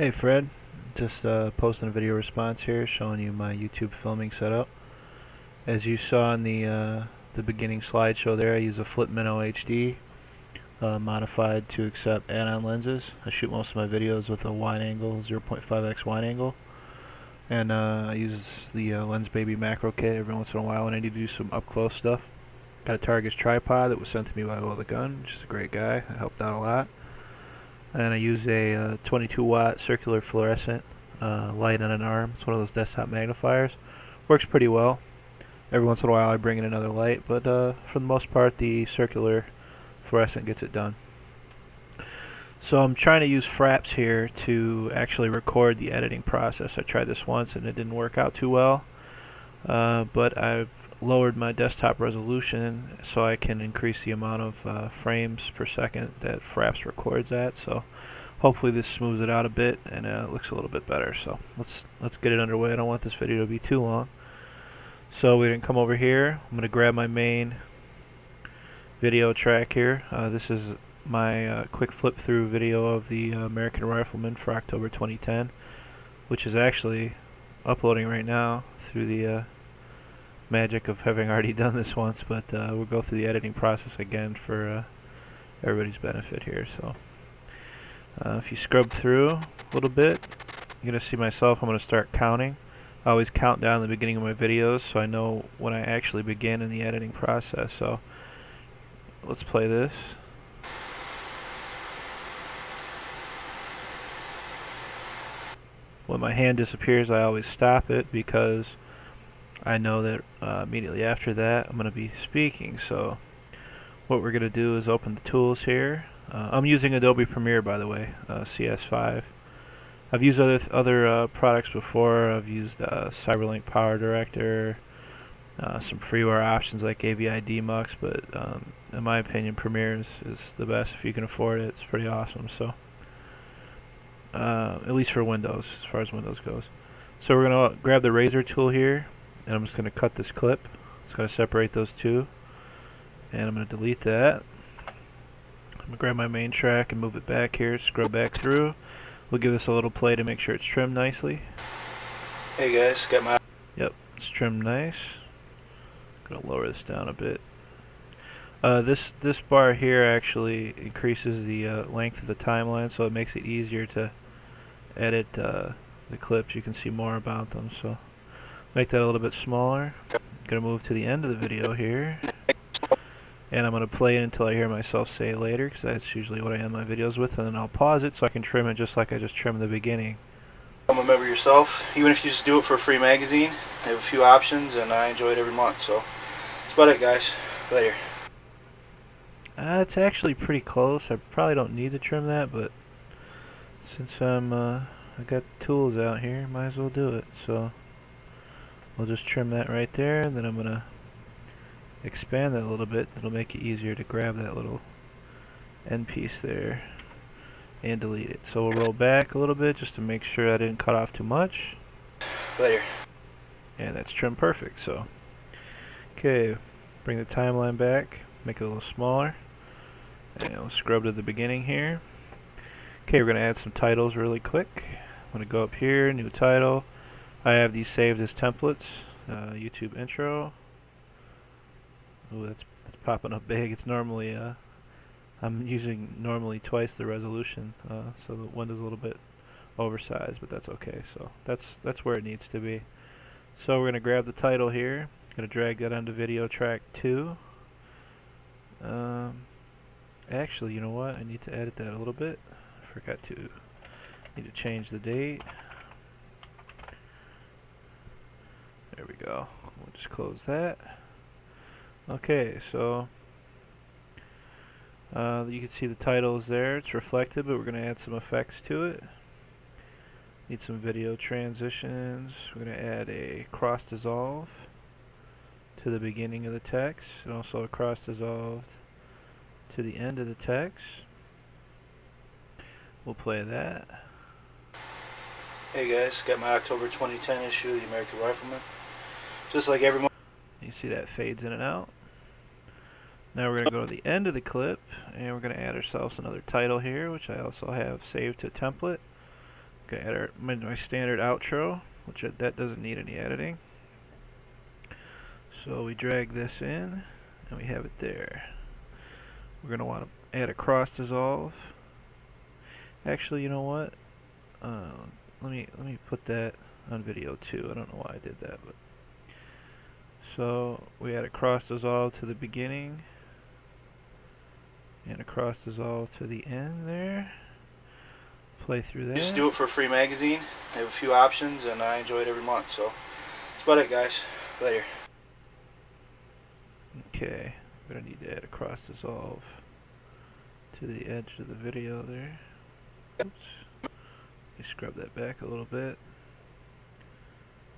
Hey Fred, just posting a video response here showing you my YouTube filming setup. As you saw in the beginning slideshow there, I use a flip minnow HD modified to accept add-on lenses. I shoot most of my videos with a wide angle, 0.5x wide angle, and I use the Lens Baby macro kit every once in a while when I need to do some up-close stuff. Got a Targus tripod that was sent to me by Will the Gun, which is a great guy. That helped out a lot. And I use a 22 watt circular fluorescent light on an arm. It's one of those desktop magnifiers. Works pretty well. Every once in a while I bring in another light, but for the most part the circular fluorescent gets it done. So I'm trying to use Fraps here to actually record the editing process. I tried this once and it didn't work out too well, but I've lowered my desktop resolution so I can increase the amount of frames per second that Fraps records at. So hopefully this smooths it out a bit and it looks a little bit better. So let's get it underway. I don't want this video to be too long. So we're gonna come over here. I'm gonna grab my main video track here. This is my quick flip through video of the American Rifleman for October 2010, which is actually uploading right now through the magic of having already done this once, but we'll go through the editing process again for everybody's benefit here. So if you scrub through a little bit, you're going to see myself. I'm going to start counting. I always count down the beginning of my videos so I know when I actually begin in the editing process. So let's play this. When my hand disappears, I always stop it because I know that immediately after that I'm going to be speaking. So what we're going to do is open the tools here. I'm using Adobe Premiere, by the way, CS5. I've used other products before. I've used Cyberlink Power Director, some freeware options like AVI Demux, but in my opinion Premiere is the best if you can afford it. It's pretty awesome. So at least for Windows, as far as Windows goes. So we're going to grab the razor tool here, and I'm just going to cut this clip. It's going to separate those two, and I'm going to delete that. I'm going to grab my main track and move it back here, scrub back through. We'll give this a little play to make sure it's trimmed nicely. Hey guys, got my... Yep, it's trimmed nice. I'm going to lower this down a bit. This bar here actually increases the length of the timeline, so it makes it easier to edit the clips. You can see more about them. So make that a little bit smaller. I'm going to move to the end of the video here, and I'm going to play it until I hear myself say later, because that's usually what I end my videos with, and then I'll pause it so I can trim it just like I just trimmed the beginning. Become a member yourself, even if you just do it for a free magazine. They have a few options, and I enjoy it every month. So that's about it, guys. Later. It's actually pretty close. I probably don't need to trim that, but since I got tools out here, might as well do it. So we'll just trim that right there, and then I'm gonna expand that a little bit. It'll make it easier to grab that little end piece there and delete it. So we'll roll back a little bit just to make sure I didn't cut off too much. Later. And that's trimmed perfect. So okay, bring the timeline back, make it a little smaller, and we'll scrub to the beginning here. Okay, we're going to add some titles really quick. I'm going to go up here, new title. I have these saved as templates. YouTube intro. Ooh, that's popping up big. It's normally I'm using normally twice the resolution, so the window's a little bit oversized, but that's okay. So that's where it needs to be. So we're going to grab the title here. Going to drag that onto video track 2. Actually, you know what? I need to edit that a little bit. I forgot to. Need to change the date. There we go. We'll just close that. Okay, so you can see the title is there. It's reflected, but we're going to add some effects to it. Need some video transitions. We're going to add a cross dissolve to the beginning of the text, and also a cross dissolve to the end of the text. We'll play that. Hey guys, got my October 2010 issue of the American Rifleman. Just like every month. You see that fades in and out. Now we're going to go to the end of the clip, and we're going to add ourselves another title here, which I also have saved to template. gonna add my standard outro, which that doesn't need any editing. So we drag this in, and we have it there. We're gonna want to add a cross dissolve. Actually, you know what? Let me put that on video too. I don't know why I did that, but so we add a cross dissolve to the beginning and a cross dissolve to the end there. Play through that. Just do it for a free magazine. I have a few options, and I enjoy it every month. So that's about it, guys. Later. Okay, we're gonna need to add a cross dissolve to the edge of the video there. Oops. Let me scrub that back a little bit,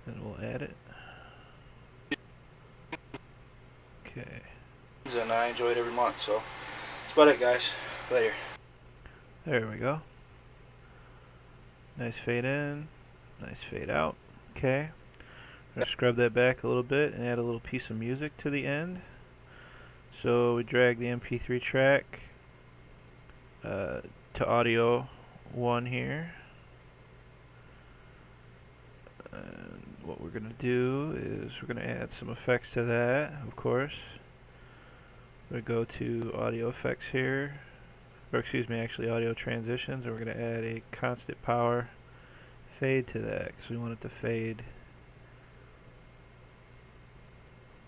and we'll add it. Okay. And I enjoy it every month. So that's about it, guys. Later. There we go. Nice fade in, nice fade out. Okay. I'm gonna scrub that back a little bit and add a little piece of music to the end. So we drag the MP3 track to audio 1 here. And what we're gonna do is we're gonna add some effects to that, of course. We're gonna go to audio effects here, or excuse me, actually audio transitions, and we're gonna add a constant power fade to that because we want it to fade.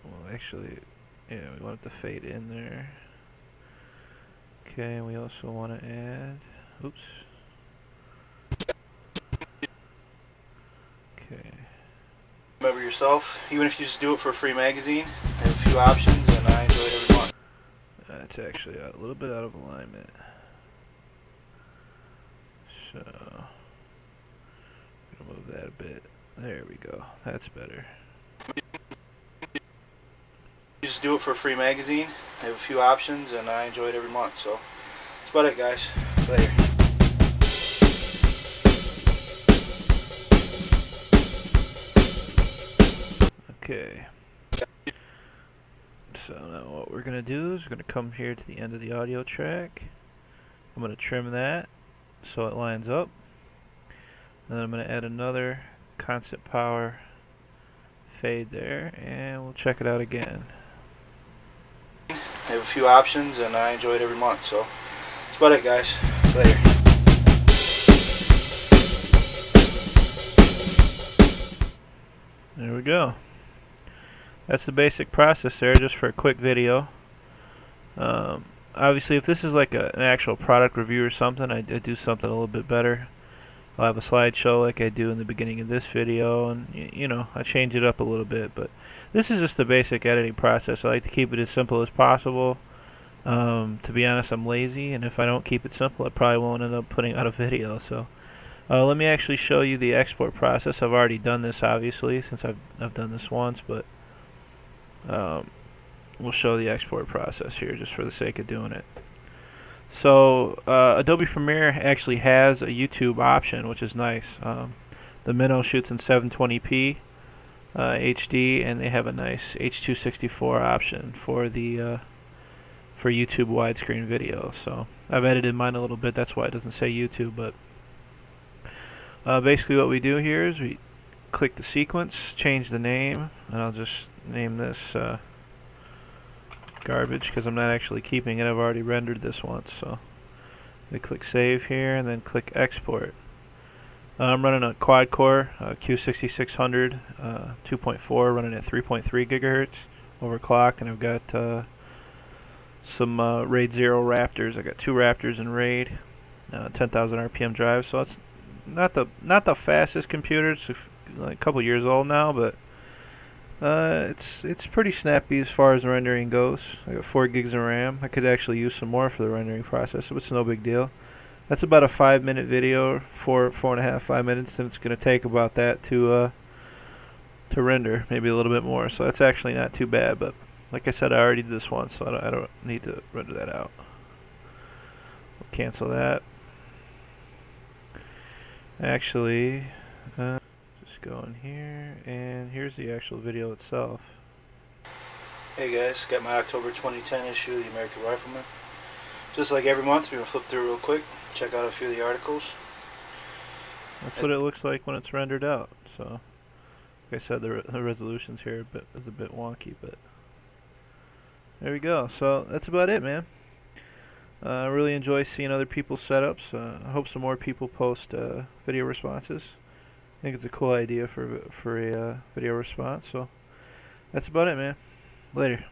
Well, actually, yeah, we want it to fade in there. Okay, and we also want to add, oops. Okay. Remember yourself, even if you just do it for a free magazine, I have a few options, and I enjoy it every month. That's actually a little bit out of alignment. So, I'm gonna move that a bit. There we go. That's better. Just do it for a free magazine. I have a few options, and I enjoy it every month. So that's about it, guys. Later. Okay. So now what we're gonna do is we're gonna come here to the end of the audio track. I'm gonna trim that so it lines up. Then I'm gonna add another constant power fade there, and we'll check it out again. I have a few options, and I enjoy it every month. So that's about it, guys. Later. There we go. That's the basic process there, just for a quick video. Obviously, if this is like an actual product review or something, I do something a little bit better. I'll have a slideshow like I do in the beginning of this video, and you know, I change it up a little bit. But this is just the basic editing process. I like to keep it as simple as possible. To be honest, I'm lazy, and if I don't keep it simple, I probably won't end up putting out a video. So let me actually show you the export process. I've already done this, obviously, since I've done this once, but we'll show the export process here just for the sake of doing it. So Adobe Premiere actually has a YouTube option, which is nice. The Minnow shoots in 720p HD, and they have a nice H.264 option for the for YouTube widescreen video. So I've edited mine a little bit. That's why it doesn't say YouTube. But basically, what we do here is we click the sequence, change the name, and I'll just name this garbage because I'm not actually keeping it. I've already rendered this once. So we click save here and then click export. I'm running a quad core Q6600 2.4, running at 3.3 gigahertz overclock, and I've got some RAID 0 Raptors. I got 2 Raptors in RAID, 10,000 RPM drive. So it's not the fastest computer. It's like a couple years old now, but it's pretty snappy as far as rendering goes. I got 4 gigs of RAM. I could actually use some more for the rendering process, but it's no big deal. That's about a 5-minute video, 4.5, 5 minutes, and it's going to take about that to render, maybe a little bit more. So that's actually not too bad. But like I said, I already did this once, so I don't need to render that out. We'll cancel that. Actually, just go in here, and here's the actual video itself. Hey guys, got my October 2010 issue of the American Rifleman. Just like every month, we're going to flip through real quick, check out a few of the articles. That's what it looks like when it's rendered out. So, like I said, the resolutions here is a bit wonky, but there we go. So that's about it, man. I really enjoy seeing other people's setups. I hope some more people post video responses. I think it's a cool idea for a video response. So that's about it, man. Later.